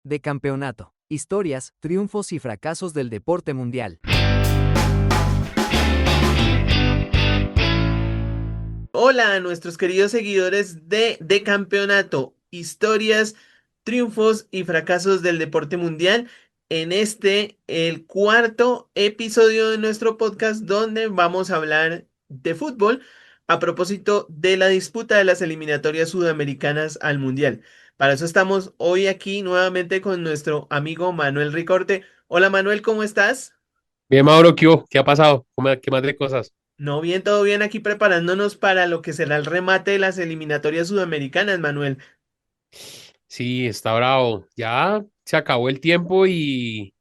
De campeonato, historias, triunfos y fracasos del deporte mundial. Hola a nuestros queridos seguidores de Campeonato, historias, triunfos y fracasos del deporte mundial. En el cuarto episodio de nuestro podcast, donde vamos a hablar de fútbol a propósito de la disputa de las eliminatorias sudamericanas al mundial. Para eso estamos hoy aquí nuevamente con nuestro amigo Manuel Ricorte. Hola Manuel, ¿cómo estás? Bien, Mauro, ¿qué hubo? ¿Qué ha pasado? ¿Qué más de cosas? No, bien, todo bien aquí preparándonos para lo que será el remate de las eliminatorias sudamericanas, Manuel. Sí, está bravo. Ya se acabó el tiempo y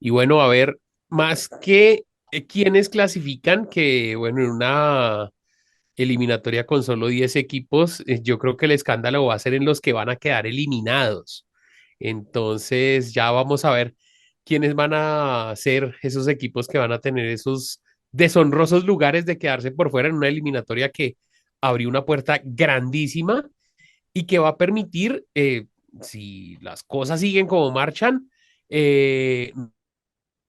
bueno, a ver, más que quienes clasifican, que bueno, en una eliminatoria con solo 10 equipos, yo creo que el escándalo va a ser en los que van a quedar eliminados. Entonces, ya vamos a ver quiénes van a ser esos equipos que van a tener esos deshonrosos lugares de quedarse por fuera en una eliminatoria que abrió una puerta grandísima y que va a permitir, si las cosas siguen como marchan, eh,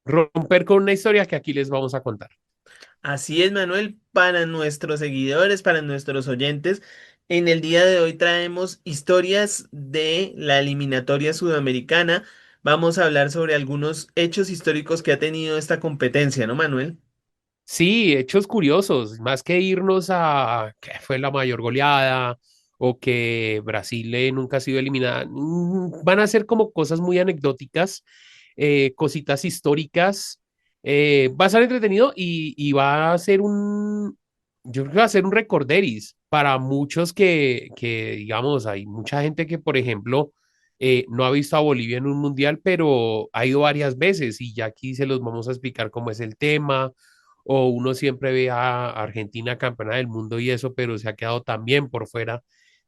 romper con una historia que aquí les vamos a contar. Así es, Manuel, para nuestros seguidores, para nuestros oyentes, en el día de hoy traemos historias de la eliminatoria sudamericana. Vamos a hablar sobre algunos hechos históricos que ha tenido esta competencia, ¿no, Manuel? Sí, hechos curiosos, más que irnos a que fue la mayor goleada o que Brasil nunca ha sido eliminada, van a ser como cosas muy anecdóticas, cositas históricas. Va a ser entretenido y va a ser yo creo que va a ser un recorderis para muchos digamos, hay mucha gente que, por ejemplo, no ha visto a Bolivia en un mundial, pero ha ido varias veces y ya aquí se los vamos a explicar cómo es el tema o uno siempre ve a Argentina campeona del mundo y eso, pero se ha quedado también por fuera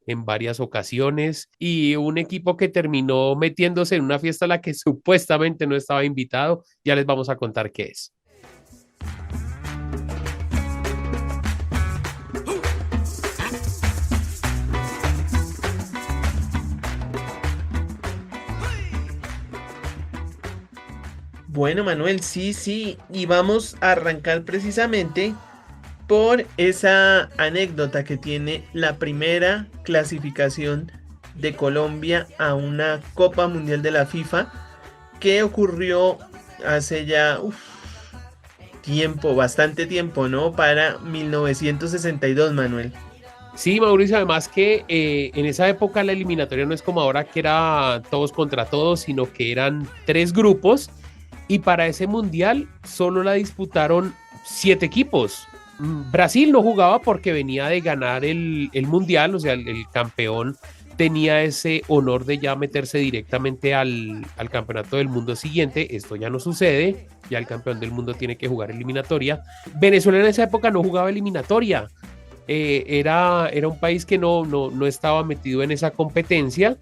en varias ocasiones y un equipo que terminó metiéndose en una fiesta a la que supuestamente no estaba invitado, ya les vamos a contar qué es. Bueno, Manuel, sí, sí, y vamos a arrancar precisamente por esa anécdota que tiene la primera clasificación de Colombia a una Copa Mundial de la FIFA que ocurrió hace ya tiempo, bastante tiempo, ¿no? Para 1962, Manuel. Sí, Mauricio, además que en esa época la eliminatoria no es como ahora que era todos contra todos, sino que eran tres grupos y para ese mundial solo la disputaron 7 equipos. Brasil no jugaba porque venía de ganar el mundial, o sea, el campeón tenía ese honor de ya meterse directamente al campeonato del mundo siguiente. Esto ya no sucede, ya el campeón del mundo tiene que jugar eliminatoria. Venezuela en esa época no jugaba eliminatoria, era un país que no estaba metido en esa competencia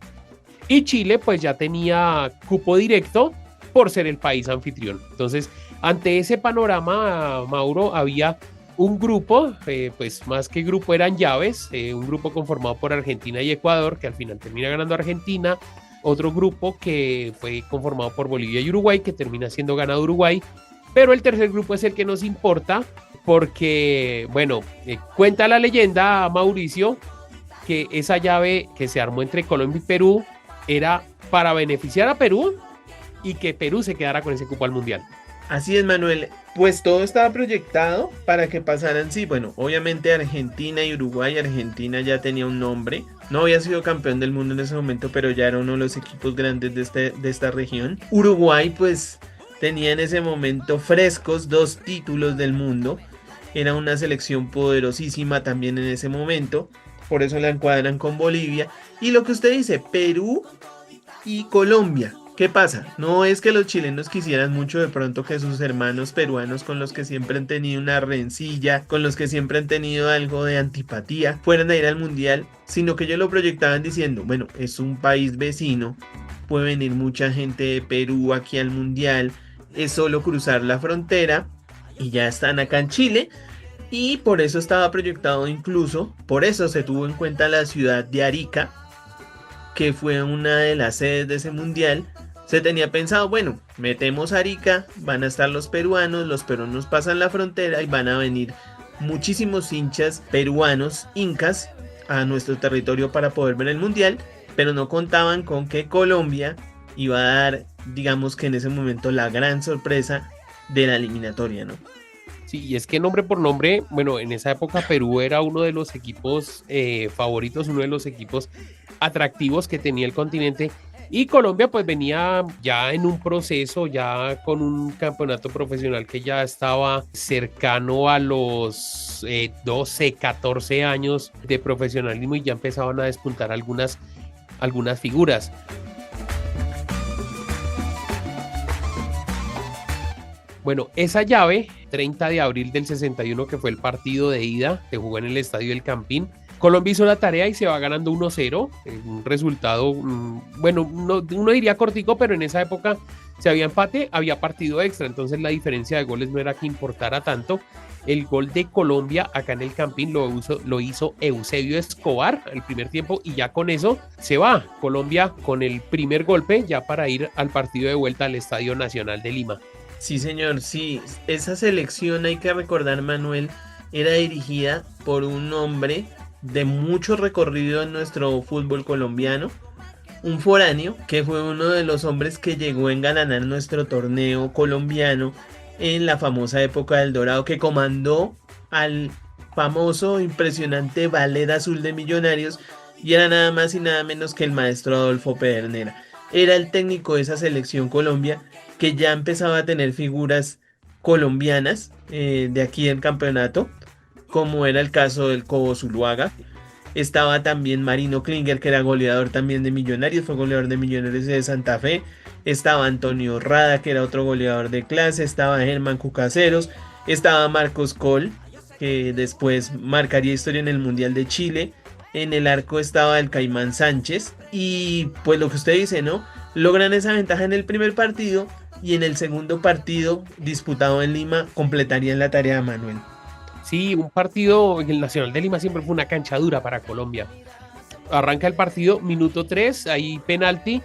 y Chile pues ya tenía cupo directo por ser el país anfitrión. Entonces, ante ese panorama, Mauro, había un grupo, pues más que grupo eran llaves, un grupo conformado por Argentina y Ecuador, que al final termina ganando Argentina, otro grupo que fue conformado por Bolivia y Uruguay, que termina siendo ganado Uruguay, pero el tercer grupo es el que nos importa, porque, bueno, cuenta la leyenda, Mauricio, que esa llave que se armó entre Colombia y Perú era para beneficiar a Perú y que Perú se quedara con ese cupo al Mundial. Así es, Manuel. Pues todo estaba proyectado para que pasaran, sí, bueno, obviamente Argentina y Uruguay. Argentina ya tenía un nombre. No había sido campeón del mundo en ese momento, pero ya era uno de los equipos grandes de esta región. Uruguay, pues, tenía en ese momento frescos 2 títulos del mundo. Era una selección poderosísima también en ese momento. Por eso la encuadran con Bolivia. Y lo que usted dice, Perú y Colombia. ¿Qué pasa? No es que los chilenos quisieran mucho de pronto que sus hermanos peruanos con los que siempre han tenido una rencilla, con los que siempre han tenido algo de antipatía, fueran a ir al mundial, sino que ellos lo proyectaban diciendo, bueno, es un país vecino, puede venir mucha gente de Perú aquí al mundial, es solo cruzar la frontera y ya están acá en Chile. Y por eso estaba proyectado incluso, por eso se tuvo en cuenta la ciudad de Arica, que fue una de las sedes de ese mundial, se tenía pensado, bueno, metemos Arica, van a estar los peruanos pasan la frontera y van a venir muchísimos hinchas peruanos, incas, a nuestro territorio para poder ver el mundial, pero no contaban con que Colombia iba a dar, digamos que en ese momento, la gran sorpresa de la eliminatoria, ¿no? Sí, y es que nombre por nombre, bueno, en esa época Perú era uno de los equipos favoritos, uno de los equipos atractivos que tenía el continente, y Colombia pues venía ya en un proceso, ya con un campeonato profesional que ya estaba cercano a los 12, 14 años de profesionalismo y ya empezaban a despuntar algunas figuras. Bueno, esa llave, 30 de abril del 61, que fue el partido de ida, se jugó en el Estadio El Campín. Colombia hizo la tarea y se va ganando 1-0, un resultado, bueno, uno diría cortico, pero en esa época si había empate, había partido extra, entonces la diferencia de goles no era que importara tanto. El gol de Colombia acá en El Campín lo hizo Eusebio Escobar el primer tiempo y ya con eso se va Colombia con el primer golpe ya para ir al partido de vuelta al Estadio Nacional de Lima. Sí, señor, sí, esa selección, hay que recordar, Manuel, era dirigida por un hombre de mucho recorrido en nuestro fútbol colombiano, un foráneo que fue uno de los hombres que llegó a engalanar nuestro torneo colombiano en la famosa época del Dorado, que comandó al famoso, impresionante Ballet Azul de Millonarios, y era nada más y nada menos que el maestro Adolfo Pedernera. Era el técnico de esa selección Colombia, que ya empezaba a tener figuras colombianas de aquí del campeonato, como era el caso del Cobo Zuluaga. Estaba también Marino Klinger, que era goleador también de Millonarios, fue goleador de Millonarios de Santa Fe. Estaba Antonio Rada, que era otro goleador de clase. Estaba Germán Cucaseros. Estaba Marcos Col, que después marcaría historia en el Mundial de Chile. En el arco estaba el Caimán Sánchez. Y pues lo que usted dice, ¿no? Logran esa ventaja en el primer partido y en el segundo partido disputado en Lima completarían la tarea, Manuel. Sí, un partido en el Nacional de Lima siempre fue una cancha dura para Colombia. Arranca el partido, minuto 3, ahí penalti,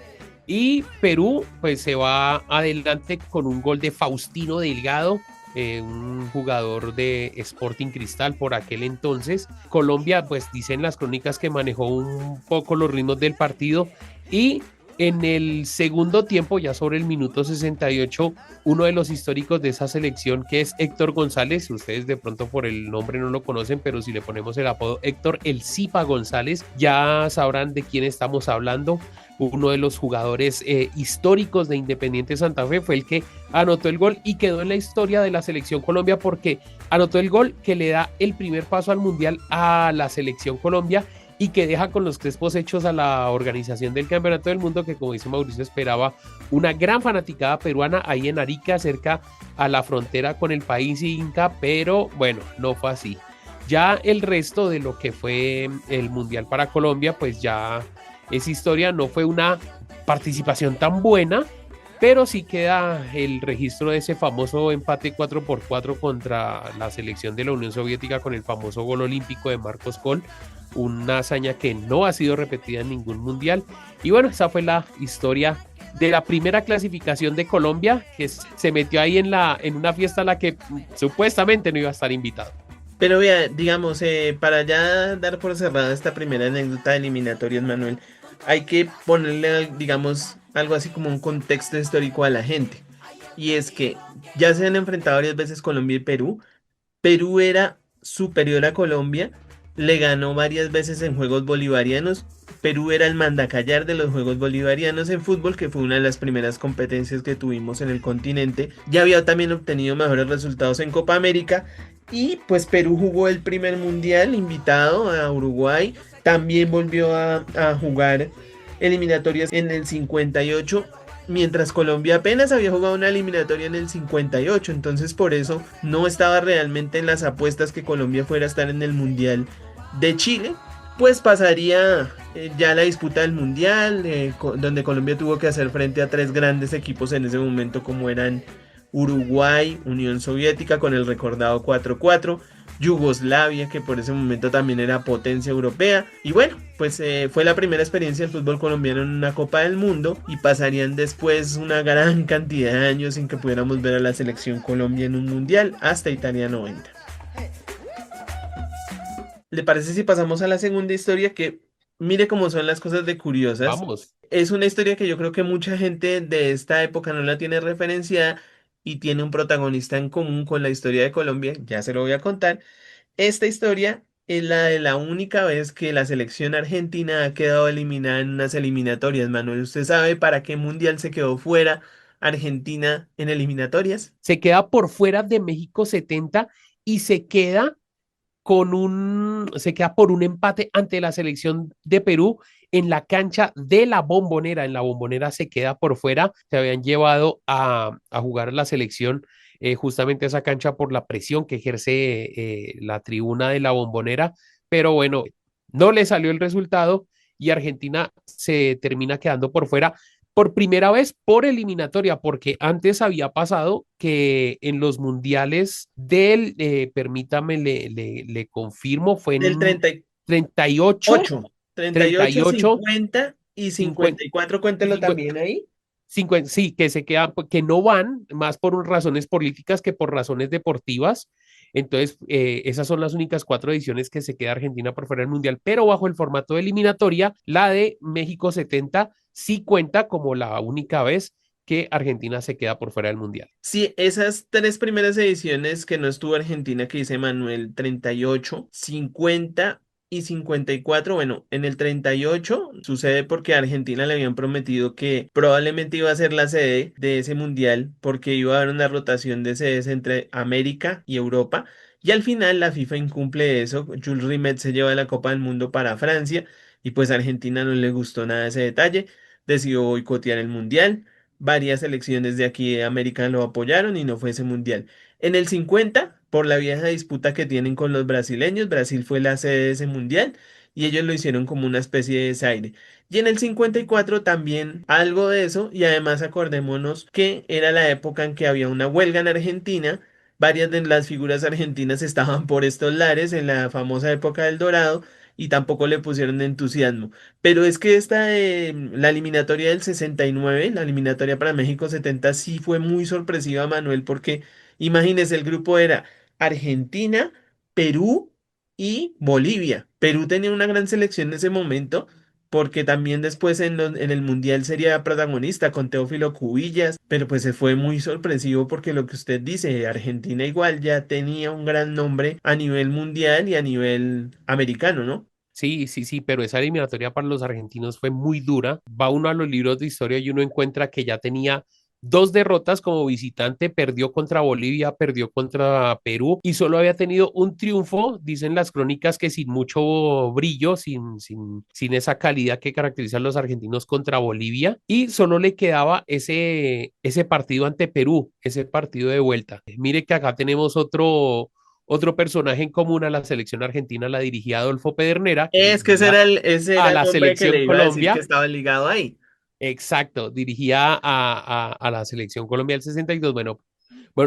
y Perú pues se va adelante con un gol de Faustino Delgado, un jugador de Sporting Cristal por aquel entonces. Colombia, pues dicen las crónicas que manejó un poco los ritmos del partido, y en el segundo tiempo, ya sobre el minuto 68, uno de los históricos de esa selección, que es Héctor González, ustedes de pronto por el nombre no lo conocen, pero si le ponemos el apodo Héctor El Zipa González, ya sabrán de quién estamos hablando. Uno de los jugadores históricos de Independiente Santa Fe fue el que anotó el gol y quedó en la historia de la selección Colombia, porque anotó el gol que le da el primer paso al Mundial a la selección Colombia y que deja con los crespos hechos a la organización del Campeonato del Mundo, que como dice Mauricio, esperaba una gran fanaticada peruana ahí en Arica, cerca a la frontera con el país inca, pero bueno, no fue así. Ya el resto de lo que fue el Mundial para Colombia, pues ya es historia, no fue una participación tan buena, pero sí queda el registro de ese famoso empate 4-4 contra la selección de la Unión Soviética con el famoso gol olímpico de Marcos Col, una hazaña que no ha sido repetida en ningún mundial. Y bueno, esa fue la historia de la primera clasificación de Colombia, que se metió ahí en una fiesta a la que supuestamente no iba a estar invitado. Pero vea, digamos, para ya dar por cerrada esta primera anécdota de eliminatorias, Manuel, hay que ponerle, digamos, algo así como un contexto histórico a la gente. Y es que ya se han enfrentado varias veces Colombia y Perú. Perú era superior a Colombia, le ganó varias veces en Juegos Bolivarianos. Perú era el mandacallar de los Juegos Bolivarianos en fútbol, que fue una de las primeras competencias que tuvimos en el continente. Ya había también obtenido mejores resultados en Copa América. Y pues Perú jugó el primer mundial invitado a Uruguay. También volvió a jugar eliminatorias en el 58, mientras Colombia apenas había jugado una eliminatoria en el 58. Entonces por eso no estaba realmente en las apuestas que Colombia fuera a estar en el Mundial de Chile. Pues pasaría ya la disputa del Mundial, donde Colombia tuvo que hacer frente a tres grandes equipos en ese momento, como eran Uruguay, Unión Soviética con el recordado 4-4, Yugoslavia, que por ese momento también era potencia europea. Y bueno, pues fue la primera experiencia del fútbol colombiano en una Copa del Mundo y pasarían después una gran cantidad de años sin que pudiéramos ver a la selección Colombia en un mundial hasta Italia 90. ¿Le parece si pasamos a la segunda historia que mire cómo son las cosas de curiosas? Vamos. Es una historia que yo creo que mucha gente de esta época no la tiene referenciada y tiene un protagonista en común con la historia de Colombia, ya se lo voy a contar. Esta historia es la de la única vez que la selección argentina ha quedado eliminada en unas eliminatorias. Manuel, ¿usted sabe para qué mundial se quedó fuera Argentina en eliminatorias? Se queda por fuera de México 70 y se queda por un empate ante la selección de Perú en la cancha de la Bombonera. En la Bombonera se queda por fuera. Se habían llevado a jugar la selección justamente esa cancha por la presión que ejerce la tribuna de la Bombonera. Pero bueno, no le salió el resultado y Argentina se termina quedando por fuera por primera vez por eliminatoria, porque antes había pasado que en los mundiales permítame, le confirmo, fue Del en 38, 38, 38, 50 y 50, 54, y cuéntelo 50, también ahí. 50, sí, que se quedan, que no van más por razones políticas que por razones deportivas. Entonces, esas son las únicas 4 ediciones que se queda Argentina por fuera del Mundial, pero bajo el formato de eliminatoria, la de México 70 sí cuenta como la única vez que Argentina se queda por fuera del Mundial. Sí, esas tres primeras ediciones que no estuvo Argentina, que dice Manuel, 38, 50 y 54. Bueno, en el 38 sucede porque a Argentina le habían prometido que probablemente iba a ser la sede de ese mundial porque iba a haber una rotación de sedes entre América y Europa. Y al final la FIFA incumple eso. Jules Rimet se lleva la Copa del Mundo para Francia y pues a Argentina no le gustó nada ese detalle. Decidió boicotear el mundial. Varias selecciones de aquí de América lo apoyaron y no fue ese mundial. En el 50, por la vieja disputa que tienen con los brasileños, Brasil fue la sede de ese mundial y ellos lo hicieron como una especie de desaire. Y en el 54 también algo de eso y además acordémonos que era la época en que había una huelga en Argentina. Varias de las figuras argentinas estaban por estos lares en la famosa época del Dorado y tampoco le pusieron entusiasmo. Pero es que la eliminatoria del 69, la eliminatoria para México 70, sí fue muy sorpresiva, Manuel, porque imagínese, el grupo era Argentina, Perú y Bolivia. Perú tenía una gran selección en ese momento, porque también después en el Mundial sería protagonista con Teófilo Cubillas, pero pues se fue muy sorpresivo porque lo que usted dice, Argentina igual ya tenía un gran nombre a nivel mundial y a nivel americano, ¿no? Sí, sí, sí, pero esa eliminatoria para los argentinos fue muy dura. Va uno a los libros de historia y uno encuentra que ya tenía 2 derrotas como visitante, perdió contra Bolivia, perdió contra Perú y solo había tenido un triunfo, dicen las crónicas que sin mucho brillo, sin esa calidad que caracteriza a los argentinos contra Bolivia y solo le quedaba ese partido ante Perú, ese partido de vuelta. Mire que acá tenemos otro personaje en común a la selección argentina, la dirigía Adolfo Pedernera, que Es que dirigía ese a era el la nombre que selección le iba a decir que Colombia. estaba ligado ahí. Exacto, dirigía a la selección Colombia del 62. Bueno,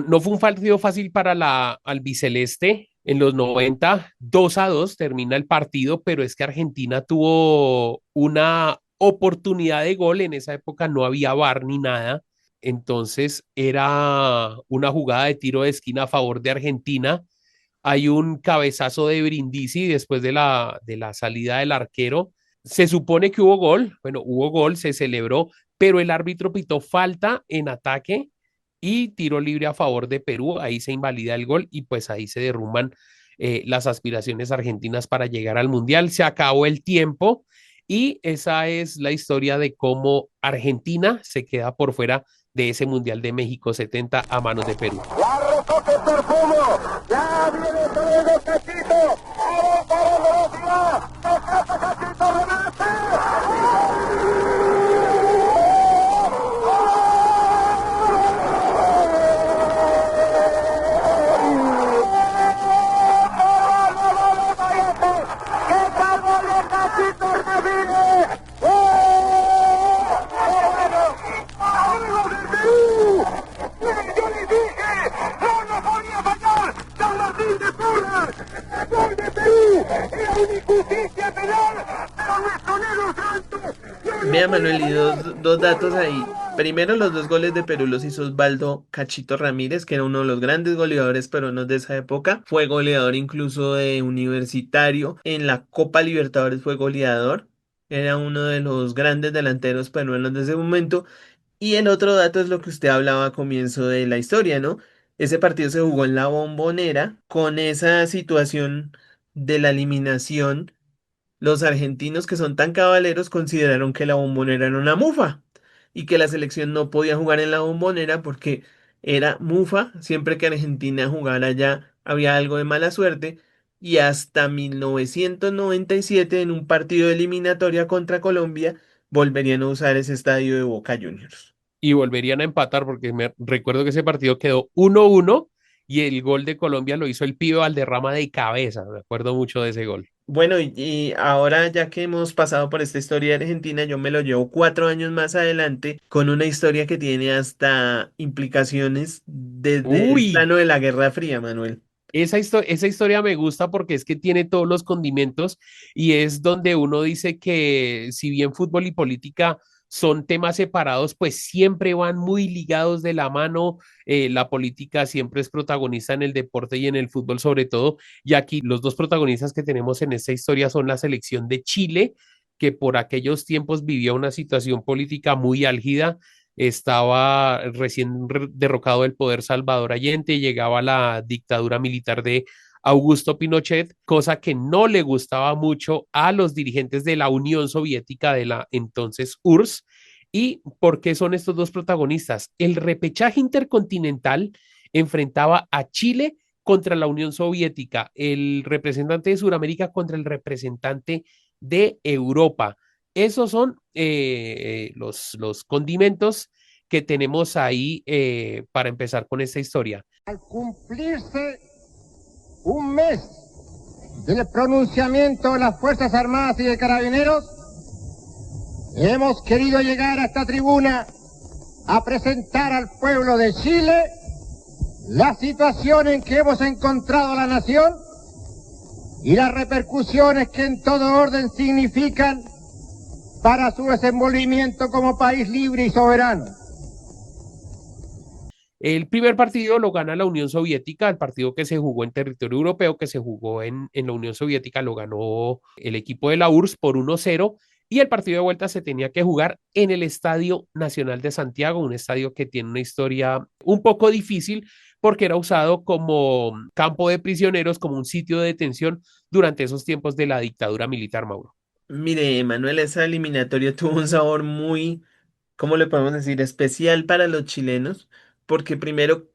no fue un partido fácil para la albiceleste. En los 90, 2-2 termina el partido, pero es que Argentina tuvo una oportunidad de gol. En esa época no había VAR ni nada. Entonces era una jugada de tiro de esquina a favor de Argentina. Hay un cabezazo de Brindisi después de la salida del arquero. Se supone que hubo gol, bueno, hubo gol, se celebró, pero el árbitro pitó falta en ataque y tiro libre a favor de Perú. Ahí se invalida el gol y pues ahí se derrumban las aspiraciones argentinas para llegar al Mundial. Se acabó el tiempo y esa es la historia de cómo Argentina se queda por fuera de ese Mundial de México 70 a manos de Perú. Ya retoque el perfumo, ya viene todo el cachito, ahora para velocidad, rescata cachito, remate. ¡Qué calvo de cachito, Ramírez! ¡Oh! ¡Amigo del Perú! ¡Yo le digo! Vea, Manuel, y dos datos ahí. Primero, los dos goles de Perú los hizo Osvaldo Cachito Ramírez, que era uno de los grandes goleadores peruanos de esa época. Fue goleador incluso de Universitario. En la Copa Libertadores fue goleador. Era uno de los grandes delanteros peruanos de ese momento. Y el otro dato es lo que usted hablaba a comienzo de la historia, ¿no? Ese partido se jugó en la Bombonera con esa situación de la eliminación. Los argentinos que son tan cabaleros consideraron que la Bombonera era una mufa y que la selección no podía jugar en la Bombonera porque era mufa. Siempre que Argentina jugara allá había algo de mala suerte y hasta 1997 en un partido de eliminatoria contra Colombia volverían a usar ese estadio de Boca Juniors. Y volverían a empatar porque me recuerdo que ese partido quedó 1-1 y el gol de Colombia lo hizo el pibe Valderrama de cabeza. Me acuerdo mucho de ese gol. Bueno, y ahora ya que hemos pasado por esta historia de Argentina, yo me lo llevo 4 años más adelante con una historia que tiene hasta implicaciones desde el Uy, plano de la Guerra Fría, Manuel. esa historia me gusta porque es que tiene todos los condimentos y es donde uno dice que si bien fútbol y política son temas separados, pues siempre van muy ligados de la mano. La política siempre es protagonista en el deporte y en el fútbol sobre todo. Y aquí los dos protagonistas que tenemos en esta historia son la selección de Chile, que por aquellos tiempos vivía una situación política muy álgida. Estaba recién derrocado del poder Salvador Allende, llegaba la dictadura militar de Augusto Pinochet, cosa que no le gustaba mucho a los dirigentes de la Unión Soviética de la entonces URSS. ¿Y por qué son estos dos protagonistas? El repechaje intercontinental enfrentaba a Chile contra la Unión Soviética, el representante de Sudamérica contra el representante de Europa. Esos son los condimentos que tenemos ahí para empezar con esta historia. Al cumplirse un mes del pronunciamiento de las Fuerzas Armadas y de Carabineros, hemos querido llegar a esta tribuna a presentar al pueblo de Chile la situación en que hemos encontrado la nación y las repercusiones que en todo orden significan para su desenvolvimiento como país libre y soberano. El primer partido lo gana la Unión Soviética, el partido que se jugó en territorio europeo, que se jugó en la Unión Soviética, lo ganó el equipo de la URSS por 1-0 y el partido de vuelta se tenía que jugar en el Estadio Nacional de Santiago, un estadio que tiene una historia un poco difícil porque era usado como campo de prisioneros, como un sitio de detención durante esos tiempos de la dictadura militar, Mauro. Mire, Manuel, esa eliminatoria tuvo un sabor muy, ¿cómo le podemos decir? Especial para los chilenos, porque primero,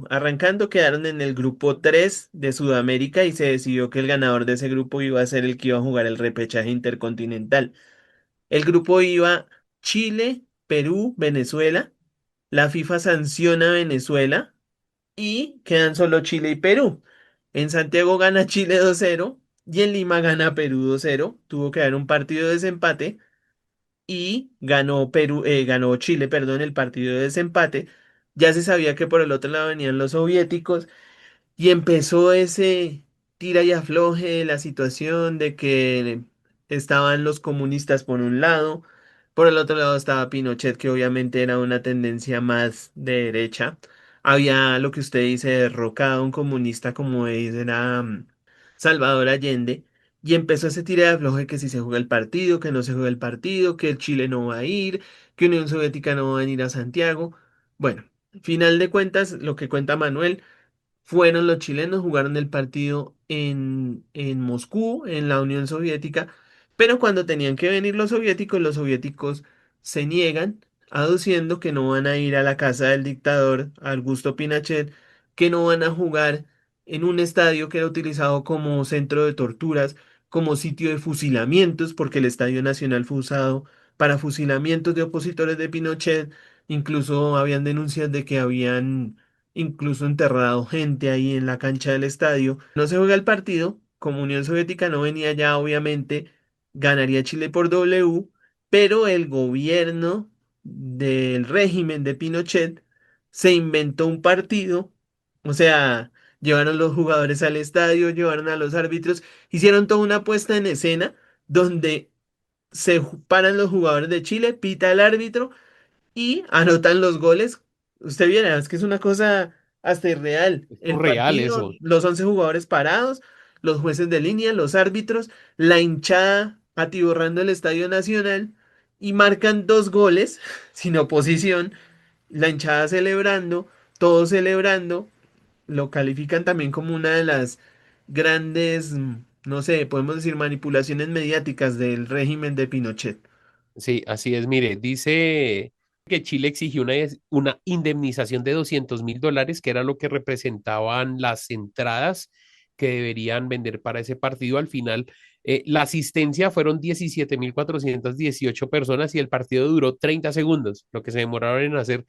arrancando quedaron en el grupo 3 de Sudamérica y se decidió que el ganador de ese grupo iba a ser el que iba a jugar el repechaje intercontinental. El grupo iba Chile, Perú, Venezuela. La FIFA sanciona a Venezuela y quedan solo Chile y Perú. En Santiago gana Chile 2-0 y en Lima gana Perú 2-0. Tuvo que haber un partido de desempate y ganó ganó Chile, perdón, el partido de desempate. Ya se sabía que por el otro lado venían los soviéticos y empezó ese tira y afloje de la situación de que estaban los comunistas por un lado, por el otro lado estaba Pinochet, que obviamente era una tendencia más de derecha. Había lo que usted dice, derrocado un comunista como era Salvador Allende. Y empezó ese tira de afloje que si se juega el partido, que no se juega el partido, que el Chile no va a ir, que Unión Soviética no va a venir a Santiago. Bueno, final de cuentas, lo que cuenta Manuel fueron los chilenos, jugaron el partido en Moscú, en la Unión Soviética, pero cuando tenían que venir los soviéticos se niegan, aduciendo que no van a ir a la casa del dictador Augusto Pinochet, que no van a jugar en un estadio que era utilizado como centro de torturas, como sitio de fusilamientos, porque el Estadio Nacional fue usado para fusilamientos de opositores de Pinochet. Incluso habían denuncias de que habían incluso enterrado gente ahí en la cancha del estadio. No se juega el partido, como Unión Soviética no venía ya, obviamente ganaría Chile por W, pero el gobierno del régimen de Pinochet se inventó un partido, o sea, llevaron los jugadores al estadio, llevaron a los árbitros, hicieron toda una puesta en escena donde paran los jugadores de Chile, pita el árbitro y anotan los goles. Usted viera, es que es una cosa hasta irreal. Es El surreal partido, eso. los 11 jugadores parados, los jueces de línea, los árbitros, la hinchada atiborrando el Estadio Nacional y marcan dos goles sin oposición, la hinchada celebrando, todos celebrando, lo califican también como una de las grandes, no sé, podemos decir manipulaciones mediáticas del régimen de Pinochet. Sí, así es. Mire, dice que Chile exigió una indemnización de $200.000, que era lo que representaban las entradas que deberían vender para ese partido. Al final, la asistencia fueron 17.418 personas y el partido duró 30 segundos, lo que se demoraron en hacer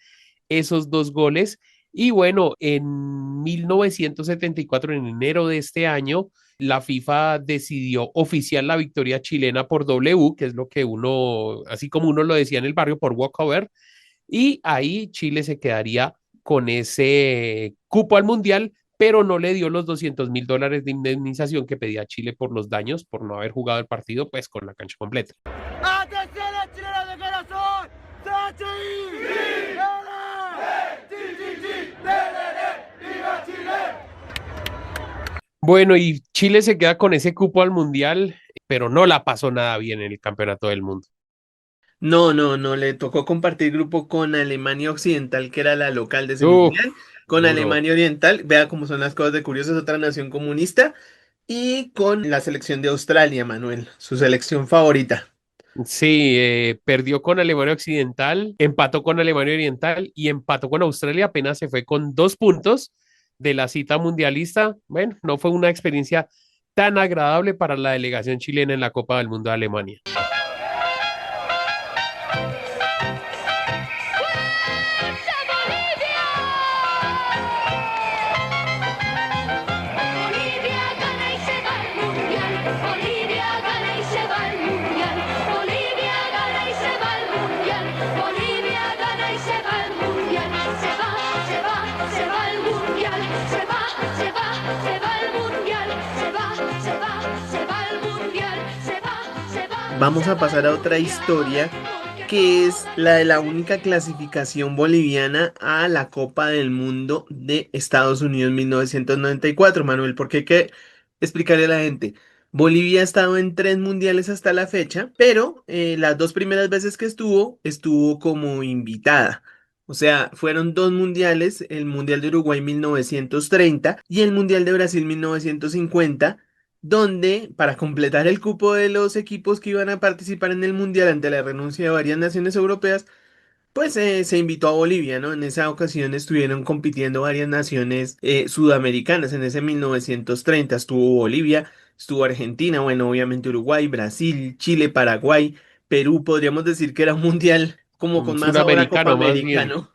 esos dos goles. Y bueno, en 1974, en enero de este año, la FIFA decidió oficiar la victoria chilena por W, que es lo que uno, así como uno lo decía en el barrio, por walkover, y ahí Chile se quedaría con ese cupo al Mundial, pero no le dio los $200.000 de indemnización que pedía Chile por los daños por no haber jugado el partido, pues con la cancha completa. ¡Atención a chilena de corazón! ¡Sachi! ¡Viva Chile! Bueno, y Chile se queda con ese cupo al Mundial, pero no la pasó nada bien en el Campeonato del Mundo. No, no, no, le tocó compartir grupo con Alemania Occidental, que era la local de ese Uf, mundial, con duro. Alemania Oriental, vea cómo son las cosas de curiosos, otra nación comunista, y con la selección de Australia, Manuel, su selección favorita. Sí, perdió con Alemania Occidental, empató con Alemania Oriental y empató con Australia, apenas se fue con 2 puntos de la cita mundialista. Bueno, no fue una experiencia tan agradable para la delegación chilena en la Copa del Mundo de Alemania. Bolivia gana y se va al mundial. Bolivia gana y se va al mundial. Bolivia gana y se va al mundial. Bolivia gana y se va al mundial. Se va, se va, se va al mundial. Se va, se va, se va al mundial. Se va, se va, se va al mundial. Se va, se va. Vamos a pasar a otra historia que es la de la única clasificación boliviana a la Copa del Mundo de Estados Unidos 1994, Manuel, porque hay que explicarle a la gente. Bolivia ha estado en 3 mundiales hasta la fecha, pero las 2 primeras veces que estuvo como invitada. O sea, fueron 2 mundiales, el Mundial de Uruguay 1930 y el Mundial de Brasil 1950, donde para completar el cupo de los equipos que iban a participar en el Mundial ante la renuncia de varias naciones europeas, pues se invitó a Bolivia, ¿no? En esa ocasión estuvieron compitiendo varias naciones sudamericanas. En ese 1930 estuvo Bolivia, estuvo Argentina, bueno, obviamente Uruguay, Brasil, Chile, Paraguay, Perú. Podríamos decir que era un mundial como con más sabor a Copa Suramericano, más América, bien. ¿no?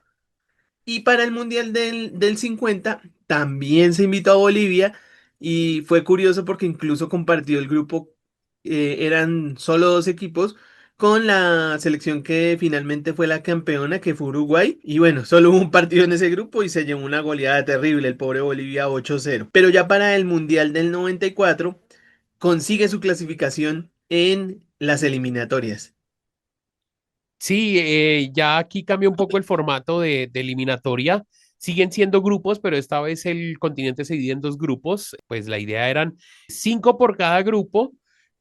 Y para el Mundial del 50 también se invitó a Bolivia y fue curioso porque incluso compartió el grupo, eran solo 2 equipos, con la selección que finalmente fue la campeona, que fue Uruguay. Y bueno, solo hubo un partido en ese grupo y se llevó una goleada terrible, el pobre Bolivia 8-0. Pero ya para el Mundial del 94 consigue su clasificación en las eliminatorias. Sí, ya aquí cambia un poco el formato de eliminatoria. Siguen siendo grupos, pero esta vez el continente se divide en 2 grupos. Pues la idea eran 5 por cada grupo,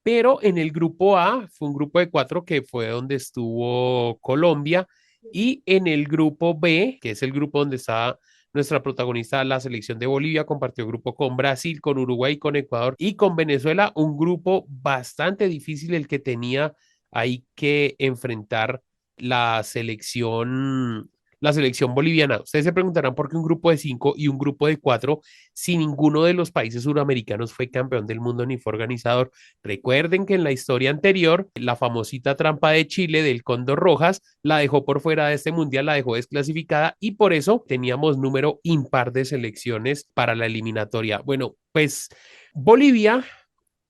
pero en el grupo A fue un grupo de 4 que fue donde estuvo Colombia y en el grupo B, que es el grupo donde está nuestra protagonista, la selección de Bolivia, compartió grupo con Brasil, con Uruguay, con Ecuador y con Venezuela, un grupo bastante difícil el que tenía ahí que enfrentar la selección boliviana. Ustedes se preguntarán por qué un grupo de 5 y un grupo de 4 si ninguno de los países suramericanos fue campeón del mundo ni fue organizador. Recuerden que en la historia anterior, la famosita trampa de Chile del Cóndor Rojas la dejó por fuera de este mundial, la dejó desclasificada y por eso teníamos número impar de selecciones para la eliminatoria. Bueno, pues Bolivia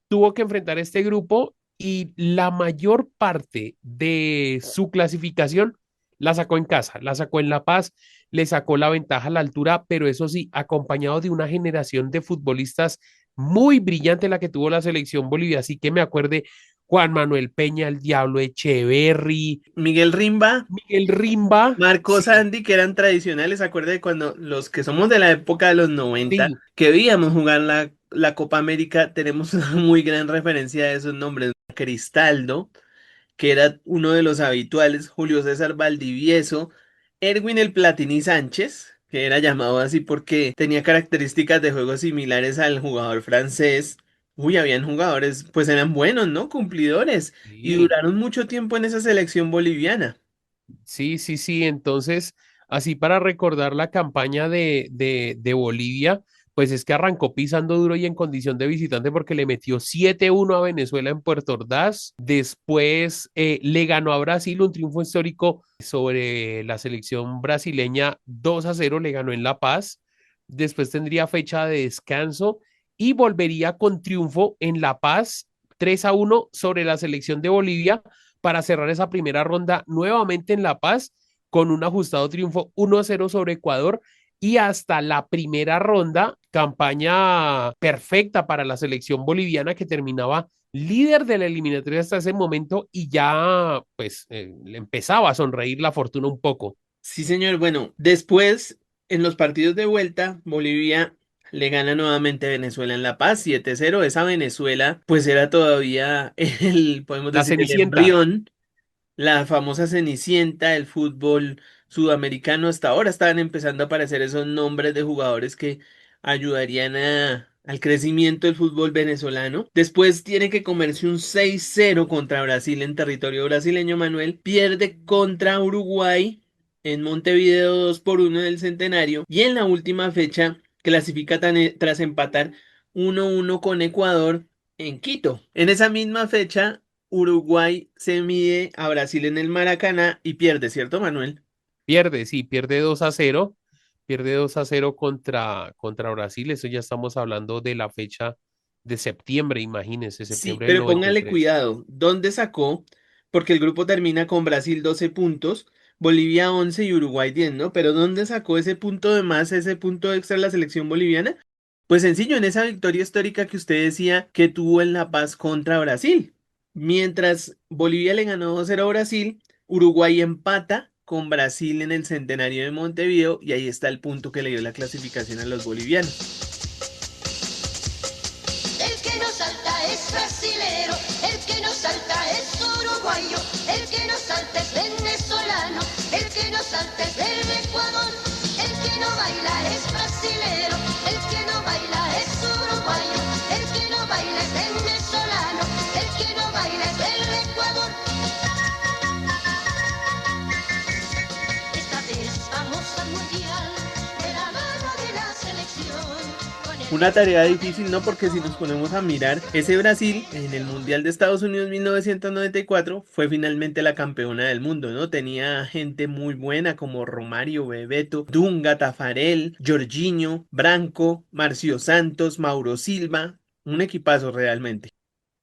tuvo que enfrentar este grupo y la mayor parte de su clasificación la sacó en casa, la sacó en La Paz, le sacó la ventaja a la altura, pero eso sí, acompañado de una generación de futbolistas muy brillante la que tuvo la selección Bolivia, así que me acuerde Juan Manuel Peña, el Diablo Echeverry, Miguel Rimba, Miguel Rimba, Marco sí, Sandy, que eran tradicionales. Acuerde de cuando los que somos de la época de los 90 sí, que veíamos jugar la Copa América, tenemos una muy gran referencia de esos nombres. Cristaldo, que era uno de los habituales, Julio César Valdivieso, Erwin el Platini Sánchez, que era llamado así porque tenía características de juego similares al jugador francés. Uy, habían jugadores, pues eran buenos, ¿no? Cumplidores. Y sí. duraron mucho tiempo en esa selección boliviana. Sí, sí, sí. Entonces, así para recordar la campaña de Bolivia, pues es que arrancó pisando duro y en condición de visitante porque le metió 7-1 a Venezuela en Puerto Ordaz. Después le ganó a Brasil un triunfo histórico sobre la selección brasileña 2-0, le ganó en La Paz. Después tendría fecha de descanso y volvería con triunfo en La Paz 3-1 sobre la selección de Bolivia para cerrar esa primera ronda nuevamente en La Paz con un ajustado triunfo 1-0 sobre Ecuador y hasta la primera ronda, campaña perfecta para la selección boliviana que terminaba líder de la eliminatoria hasta ese momento y ya pues le empezaba a sonreír la fortuna un poco. Sí, señor. Bueno, después, en los partidos de vuelta, Bolivia le gana nuevamente a Venezuela en La Paz, 7-0. Esa Venezuela, pues era todavía podemos La decir, el Cenicienta. embrión, la famosa Cenicienta del fútbol sudamericano. Hasta ahora estaban empezando a aparecer esos nombres de jugadores que ayudarían al crecimiento del fútbol venezolano. Después tiene que comerse un 6-0 contra Brasil en territorio brasileño. Manuel pierde contra Uruguay en Montevideo 2-1 del Centenario. Y en la última fecha clasifica tras empatar 1-1 con Ecuador en Quito. En esa misma fecha Uruguay se mide a Brasil en el Maracaná y pierde, ¿cierto, Manuel? Pierde, sí, pierde 2-0. Pierde 2-0 contra Brasil. Eso ya estamos hablando de la fecha de septiembre, imagínense, Sí, septiembre del pero póngale 93. cuidado. ¿Dónde sacó? Porque el grupo termina con Brasil 12 puntos, Bolivia 11 y Uruguay 10, ¿no? Pero ¿dónde sacó ese punto de más, ese punto extra la selección boliviana? Pues sencillo, en esa victoria histórica que usted decía que tuvo en La Paz contra Brasil. Mientras Bolivia le ganó 2-0 a Brasil, Uruguay empata con Brasil en el centenario de Montevideo y ahí está el punto que le dio la clasificación a los bolivianos. El que no salta es brasilero, el que no salta es uruguayo, el que no salta es venezolano, el que no salta es del Ecuador, el que no baila es brasilero, el que no baila es uruguayo, el que no baila es venezolano, el que no baila es del Ecuador. Esta vez vamos al mundial de la mano de la selección. Una tarea difícil, ¿no? Porque si nos ponemos a mirar, ese Brasil en el Mundial de Estados Unidos 1994 fue finalmente la campeona del mundo, ¿no? Tenía gente muy buena como Romario, Bebeto, Dunga, Tafarel, Jorginho, Branco, Marcio Santos, Mauro Silva, un equipazo realmente.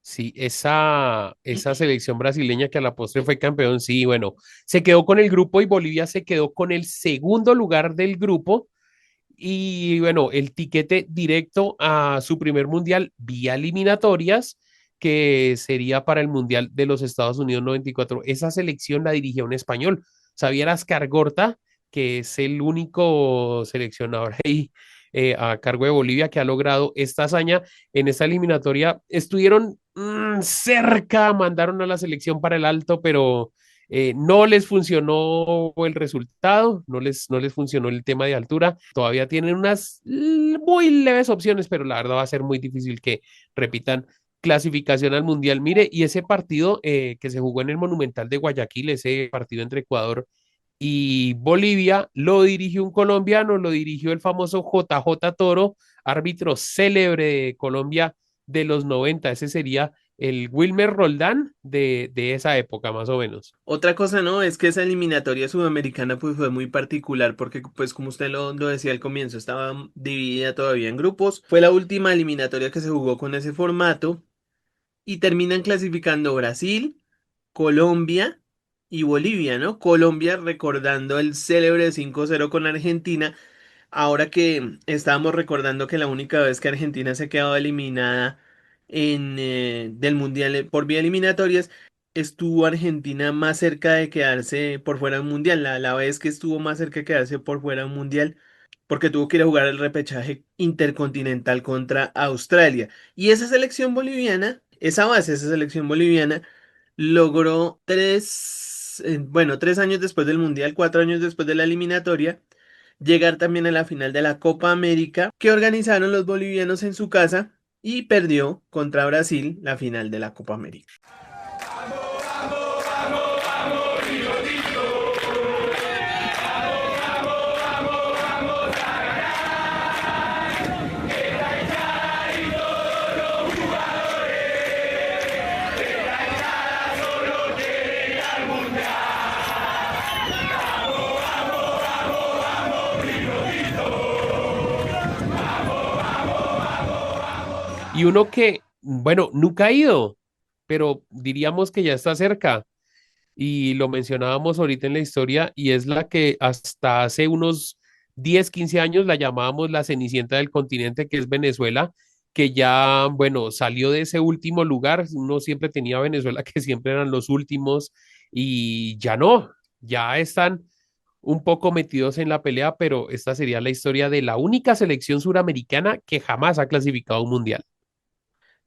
Sí, esa selección brasileña que a la postre fue campeón, sí, bueno, se quedó con el grupo y Bolivia se quedó con el segundo lugar del grupo. Y bueno, el tiquete directo a su primer mundial vía eliminatorias, que sería para el Mundial de los Estados Unidos 94. Esa selección la dirigía un español, Xavier Ascargorta, que es el único seleccionador ahí a cargo de Bolivia que ha logrado esta hazaña en esta eliminatoria. Estuvieron cerca, mandaron a la selección para el alto, pero no les funcionó el resultado, no les funcionó el tema de altura. Todavía tienen unas muy leves opciones, pero la verdad va a ser muy difícil que repitan clasificación al Mundial. Mire, y ese partido que se jugó en el Monumental de Guayaquil, ese partido entre Ecuador y Bolivia, lo dirigió un colombiano, lo dirigió el famoso JJ Toro, árbitro célebre de Colombia de los 90. Ese sería el Wilmer Roldán de esa época, más o menos. Otra cosa, ¿no? Es que esa eliminatoria sudamericana pues fue muy particular porque pues como usted lo decía al comienzo, estaba dividida todavía en grupos. Fue la última eliminatoria que se jugó con ese formato y terminan clasificando Brasil, Colombia y Bolivia, ¿no? Colombia recordando el célebre 5-0 con Argentina, ahora que estábamos recordando que la única vez que Argentina se quedaba eliminada del Mundial por vía eliminatorias, estuvo Argentina más cerca de quedarse por fuera de un Mundial. La vez que estuvo más cerca de quedarse por fuera de un Mundial, porque tuvo que ir a jugar el repechaje intercontinental contra Australia. Y esa selección boliviana, esa selección boliviana, logró bueno, 3 años después del Mundial, 4 años después de la eliminatoria, llegar también a la final de la Copa América que organizaron los bolivianos en su casa y perdió contra Brasil la final de la Copa América. Y uno que, bueno, nunca ha ido, pero diríamos que ya está cerca. Y lo mencionábamos ahorita en la historia, y es la que hasta hace unos 10 15 años la llamábamos la Cenicienta del continente, que es Venezuela, que ya, bueno, salió de ese último lugar. Uno siempre tenía a Venezuela, que siempre eran los últimos, y ya no, ya están un poco metidos en la pelea, pero esta sería la historia de la única selección suramericana que jamás ha clasificado a un mundial.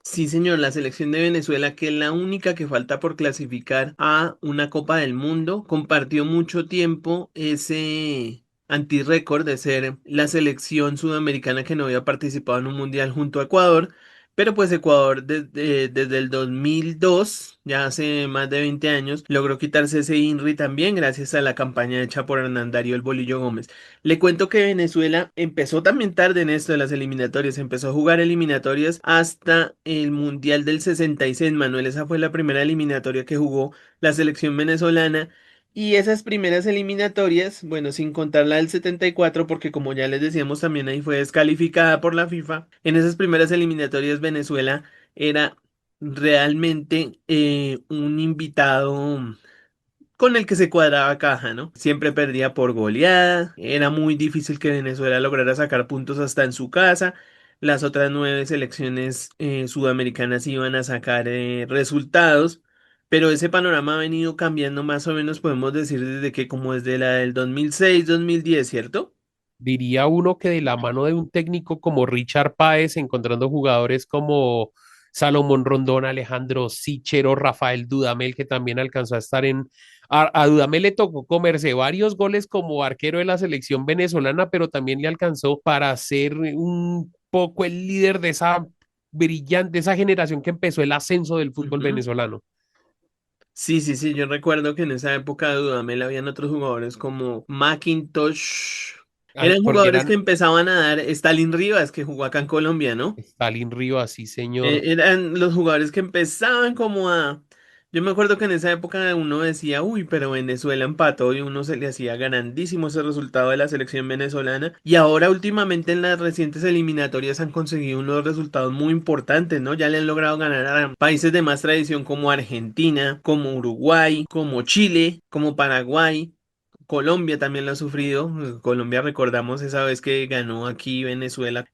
Sí, señor, la selección de Venezuela, que es la única que falta por clasificar a una Copa del Mundo, compartió mucho tiempo ese antirrécord de ser la selección sudamericana que no había participado en un mundial junto a Ecuador, pero pues Ecuador desde el 2002, ya hace más de 20 años, logró quitarse ese INRI también gracias a la campaña hecha por Hernán Darío El Bolillo Gómez. Le cuento que Venezuela empezó también tarde en esto de las eliminatorias, empezó a jugar eliminatorias hasta el Mundial del 66, Manuel, esa fue la primera eliminatoria que jugó la selección venezolana. Y esas primeras eliminatorias, bueno, sin contar la del 74, porque como ya les decíamos, también ahí fue descalificada por la FIFA. En esas primeras eliminatorias Venezuela era realmente un invitado con el que se cuadraba caja, ¿no? Siempre perdía por goleada, era muy difícil que Venezuela lograra sacar puntos hasta en su casa. Las otras 9 selecciones sudamericanas iban a sacar resultados, pero ese panorama ha venido cambiando más o menos, podemos decir, desde que como desde la del 2006-2010, ¿cierto? Diría uno que de la mano de un técnico como Richard Páez, encontrando jugadores como Salomón Rondón, Alejandro Sichero, Rafael Dudamel, que también alcanzó a estar a Dudamel le tocó comerse varios goles como arquero de la selección venezolana, pero también le alcanzó para ser un poco el líder de esa brillante, esa generación que empezó el ascenso del fútbol Ujú. venezolano. Sí, sí, sí, yo recuerdo que en esa época de Dudamel habían otros jugadores como Macintosh. Eran Porque jugadores que eran empezaban a dar Stalin Rivas, que jugó acá en Colombia, ¿no? Stalin Rivas, sí, señor. Eran los jugadores que empezaban como a... Yo me acuerdo que en esa época uno decía, uy, pero Venezuela empató y uno se le hacía grandísimo ese resultado de la selección venezolana. Y ahora últimamente en las recientes eliminatorias han conseguido unos resultados muy importantes, ¿no? Ya le han logrado ganar a países de más tradición como Argentina, como Uruguay, como Chile, como Paraguay. Colombia también lo ha sufrido. Colombia, recordamos esa vez que ganó aquí Venezuela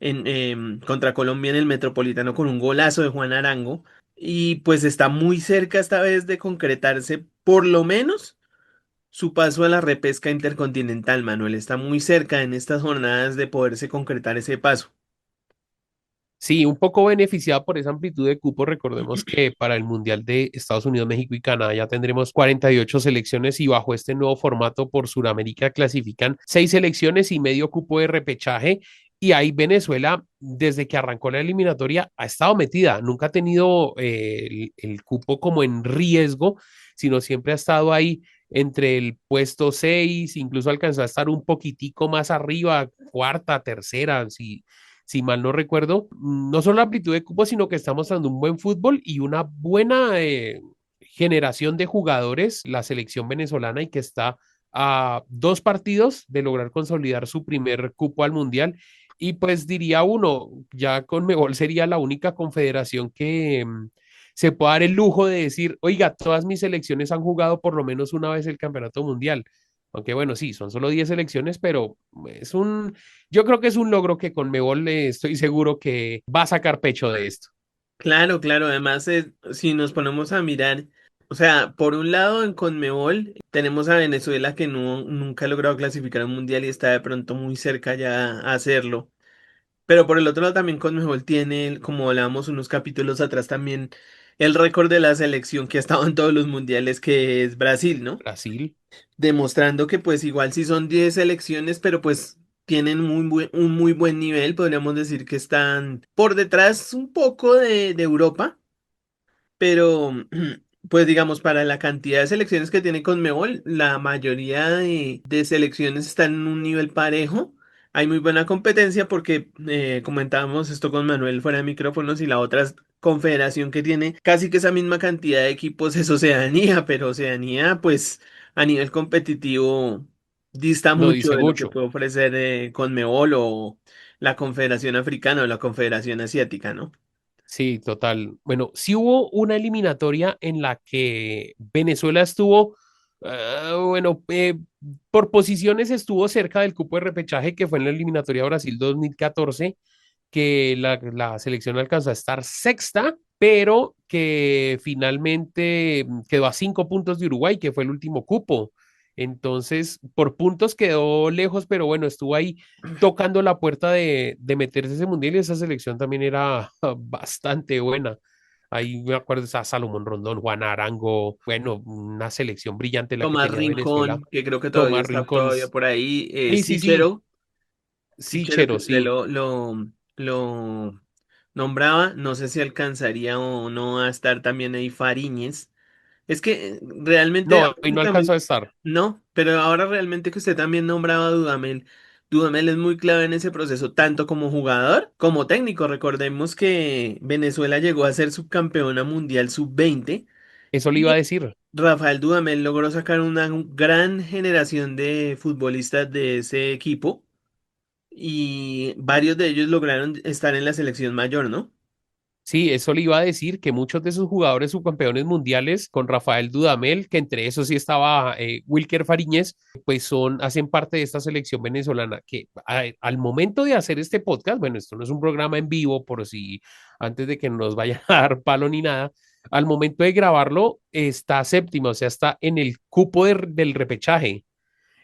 contra Colombia en el Metropolitano con un golazo de Juan Arango. Y pues está muy cerca esta vez de concretarse por lo menos su paso a la repesca intercontinental, Manuel. Está muy cerca en estas jornadas de poderse concretar ese paso. Sí, un poco beneficiada por esa amplitud de cupo. Recordemos que para el Mundial de Estados Unidos, México y Canadá ya tendremos 48 selecciones, y bajo este nuevo formato por Sudamérica clasifican 6 selecciones y medio cupo de repechaje. Y ahí Venezuela, desde que arrancó la eliminatoria, ha estado metida. Nunca ha tenido el cupo como en riesgo, sino siempre ha estado ahí entre el puesto 6, incluso alcanzó a estar un poquitico más arriba, cuarta, tercera, si mal no recuerdo. No solo la amplitud de cupos, sino que está mostrando un buen fútbol y una buena generación de jugadores, la selección venezolana, y que está a 2 partidos de lograr consolidar su primer cupo al Mundial. Y pues diría uno, ya Conmebol sería la única confederación que se puede dar el lujo de decir, oiga, todas mis selecciones han jugado por lo menos una vez el Campeonato Mundial. Aunque bueno, sí, son solo 10 selecciones, pero yo creo que es un logro que Conmebol estoy seguro que va a sacar pecho de esto. Claro, claro, además si nos ponemos a mirar, o sea, por un lado en Conmebol tenemos a Venezuela que nunca ha logrado clasificar a un mundial y está de pronto muy cerca ya a hacerlo. Pero por el otro lado también Conmebol tiene, como hablábamos unos capítulos atrás también, el récord de la selección que ha estado en todos los mundiales, que es Brasil, ¿no? Brasil. Demostrando que pues igual sí son 10 selecciones, pero pues tienen un muy buen nivel, podríamos decir que están por detrás un poco de Europa, pero pues digamos, para la cantidad de selecciones que tiene Conmebol, la mayoría de selecciones están en un nivel parejo. Hay muy buena competencia porque comentábamos esto con Manuel fuera de micrófonos y la otra confederación que tiene casi que esa misma cantidad de equipos es Oceanía, pero Oceanía pues a nivel competitivo dista No mucho dice de lo que mucho. puede ofrecer Conmebol o la Confederación Africana o la Confederación Asiática, ¿no? Sí, total. Bueno, sí hubo una eliminatoria en la que Venezuela estuvo, bueno, por posiciones estuvo cerca del cupo de repechaje, que fue en la eliminatoria Brasil 2014, que la selección alcanzó a estar sexta, pero que finalmente quedó a 5 puntos de Uruguay, que fue el último cupo. Entonces, por puntos quedó lejos, pero bueno, estuvo ahí tocando la puerta de meterse a ese mundial y esa selección también era bastante buena. Ahí me acuerdo a Salomón Rondón, Juan Arango, bueno, una selección brillante la que Tomás tenía Venezuela. Rincón, que creo que todavía Tomás está Rincón, todavía por ahí. sí, sí, sí, sí, Sichero que Chero, usted sí. lo nombraba. No sé si alcanzaría o no a estar también ahí Fariñez. Es que realmente, No, y no alcanzó a estar. no, pero ahora realmente que usted también nombraba a Dudamel. Dudamel es muy clave en ese proceso, tanto como jugador como técnico. Recordemos que Venezuela llegó a ser subcampeona mundial sub-20. Eso le iba a decir. Rafael Dudamel logró sacar una gran generación de futbolistas de ese equipo y varios de ellos lograron estar en la selección mayor, ¿no? Sí, eso le iba a decir que muchos de esos jugadores subcampeones mundiales con Rafael Dudamel, que entre esos sí estaba Wilker Fariñez, pues hacen parte de esta selección venezolana que al momento de hacer este podcast, bueno, esto no es un programa en vivo por si antes de que nos vayan a dar palo ni nada, al momento de grabarlo está séptimo, o sea, está en el cupo del repechaje.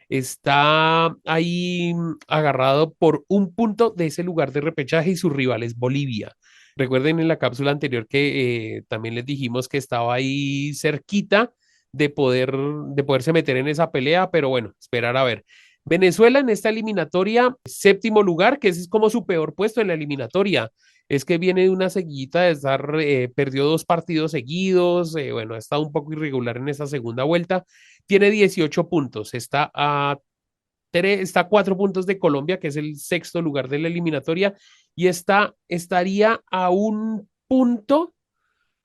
Está ahí agarrado por un punto de ese lugar de repechaje y su rival es Bolivia. Recuerden en la cápsula anterior que también les dijimos que estaba ahí cerquita de poderse meter en esa pelea, pero bueno, esperar a ver. Venezuela en esta eliminatoria, séptimo lugar, que ese es como su peor puesto en la eliminatoria. Es que viene de una seguidita de estar, perdió 2 partidos seguidos, bueno, ha estado un poco irregular en esa segunda vuelta, tiene 18 puntos, está a 4 puntos de Colombia, que es el sexto lugar de la eliminatoria, y estaría a un punto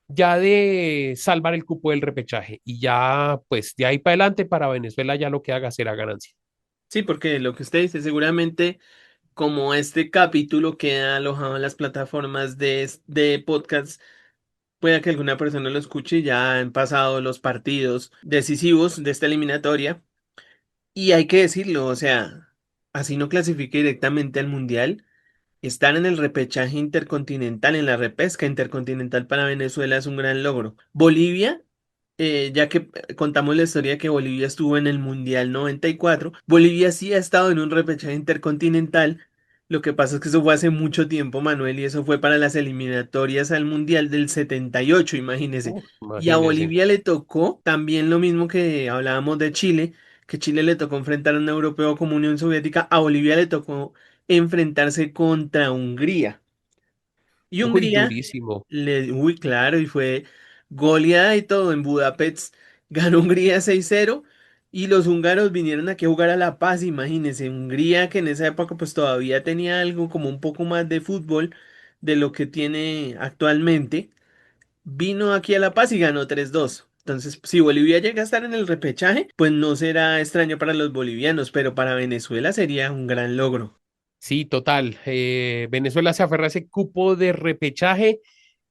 ya de salvar el cupo del repechaje. Y ya, pues, de ahí para adelante, para Venezuela ya lo que haga será ganancia. Sí, porque lo que usted dice, seguramente como este capítulo queda alojado en las plataformas de podcast, pueda que alguna persona lo escuche y ya han pasado los partidos decisivos de esta eliminatoria. Y hay que decirlo, o sea, así no clasifique directamente al Mundial. Estar en el repechaje intercontinental, en la repesca intercontinental para Venezuela es un gran logro. Bolivia, ya que contamos la historia que Bolivia estuvo en el Mundial 94, Bolivia sí ha estado en un repechaje intercontinental. Lo que pasa es que eso fue hace mucho tiempo, Manuel, y eso fue para las eliminatorias al Mundial del 78, imagínese. Y a Imagínense. Bolivia le tocó también lo mismo que hablábamos de Chile, que Chile le tocó enfrentar a un europeo como Unión Soviética, a Bolivia le tocó enfrentarse contra Hungría. Y Uy, Hungría, durísimo. uy, claro, y fue goleada y todo en Budapest. Ganó Hungría 6-0 y los húngaros vinieron aquí a jugar a La Paz, imagínense. Hungría que en esa época pues todavía tenía algo como un poco más de fútbol de lo que tiene actualmente. Vino aquí a La Paz y ganó 3-2. Entonces, si Bolivia llega a estar en el repechaje, pues no será extraño para los bolivianos, pero para Venezuela sería un gran logro. Sí, total. Venezuela se aferra a ese cupo de repechaje.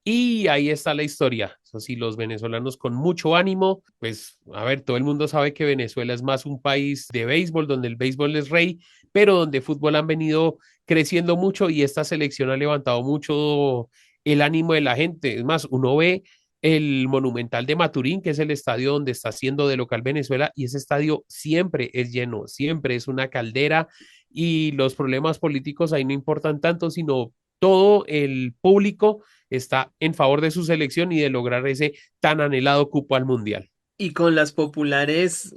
Y ahí está la historia. Eso sí, los venezolanos con mucho ánimo, pues a ver, todo el mundo sabe que Venezuela es más un país de béisbol, donde el béisbol es rey, pero donde fútbol han venido creciendo mucho y esta selección ha levantado mucho el ánimo de la gente. Es más, uno ve el Monumental de Maturín, que es el estadio donde está haciendo de local Venezuela, y ese estadio siempre es lleno, siempre es una caldera, y los problemas políticos ahí no importan tanto, sino todo el público está en favor de su selección y de lograr ese tan anhelado cupo al Mundial. Y con las populares,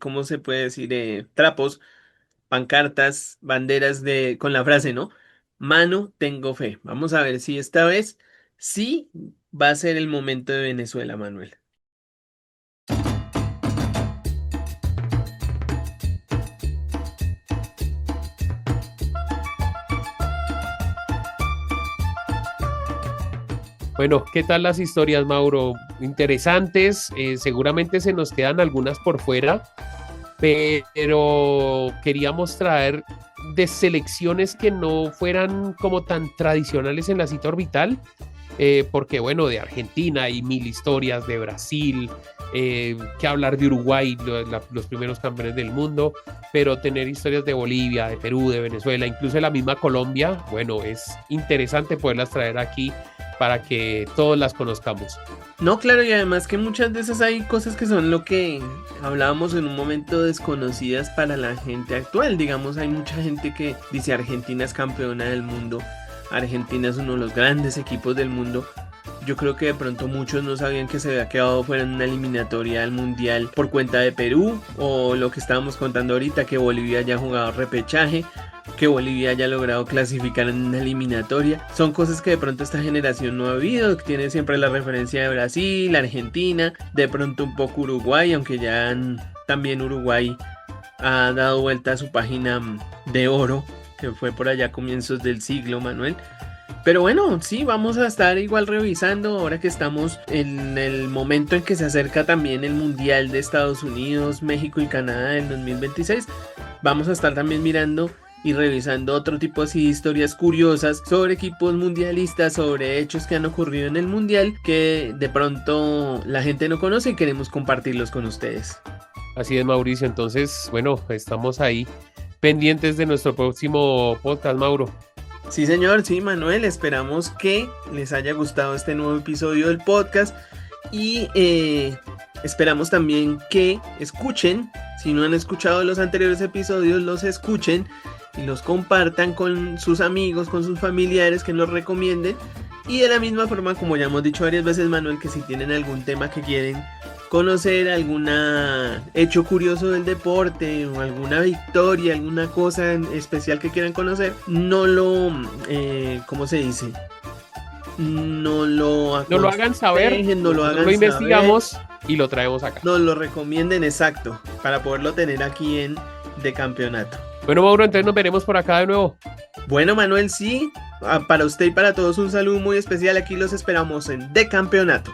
¿cómo se puede decir? Trapos, pancartas, banderas con la frase, ¿no? Mano, tengo fe. Vamos a ver si esta vez sí va a ser el momento de Venezuela, Manuel. Bueno, ¿qué tal las historias, Mauro? Interesantes, seguramente se nos quedan algunas por fuera, pero queríamos traer de selecciones que no fueran como tan tradicionales en la cita orbital, porque bueno, de Argentina hay mil historias, de Brasil, que hablar de Uruguay, los primeros campeones del mundo, pero tener historias de Bolivia, de Perú, de Venezuela, incluso de la misma Colombia, bueno, es interesante poderlas traer aquí para que todos las conozcamos. No, claro, y además que muchas de esas hay cosas que son lo que hablábamos en un momento desconocidas para la gente actual. Digamos, hay mucha gente que dice Argentina es campeona del mundo, Argentina es uno de los grandes equipos del mundo. Yo creo que de pronto muchos no sabían que se había quedado fuera en una eliminatoria del mundial por cuenta de Perú, o lo que estábamos contando ahorita, que Bolivia ya ha jugado repechaje, que Bolivia haya logrado clasificar en una eliminatoria. Son cosas que de pronto esta generación no ha habido. Tiene siempre la referencia de Brasil, Argentina, de pronto un poco Uruguay, aunque ya también Uruguay ha dado vuelta a su página de oro, que fue por allá a comienzos del siglo, Manuel. Pero bueno, sí, vamos a estar igual revisando ahora que estamos en el momento en que se acerca también el Mundial de Estados Unidos, México y Canadá del 2026. Vamos a estar también mirando y revisando otro tipo de historias curiosas sobre equipos mundialistas, sobre hechos que han ocurrido en el Mundial que de pronto la gente no conoce y queremos compartirlos con ustedes. Así es, Mauricio. Entonces, bueno, estamos ahí pendientes de nuestro próximo podcast, Mauro. Sí, señor, sí, Manuel, esperamos que les haya gustado este nuevo episodio del podcast y esperamos también que escuchen, si no han escuchado los anteriores episodios, los escuchen y los compartan con sus amigos, con sus familiares, que los recomienden. Y de la misma forma, como ya hemos dicho varias veces, Manuel, que si tienen algún tema que quieren conocer, algún hecho curioso del deporte o alguna victoria, alguna cosa en especial que quieran conocer, no lo, ¿cómo se dice? No lo hagan saber, no lo investigamos saber, y lo traemos acá. Nos lo recomienden, exacto, para poderlo tener aquí en De Campeonato. Bueno, Mauro, entonces nos veremos por acá de nuevo. Bueno, Manuel, sí, para usted y para todos un saludo muy especial. Aquí los esperamos en De Campeonato.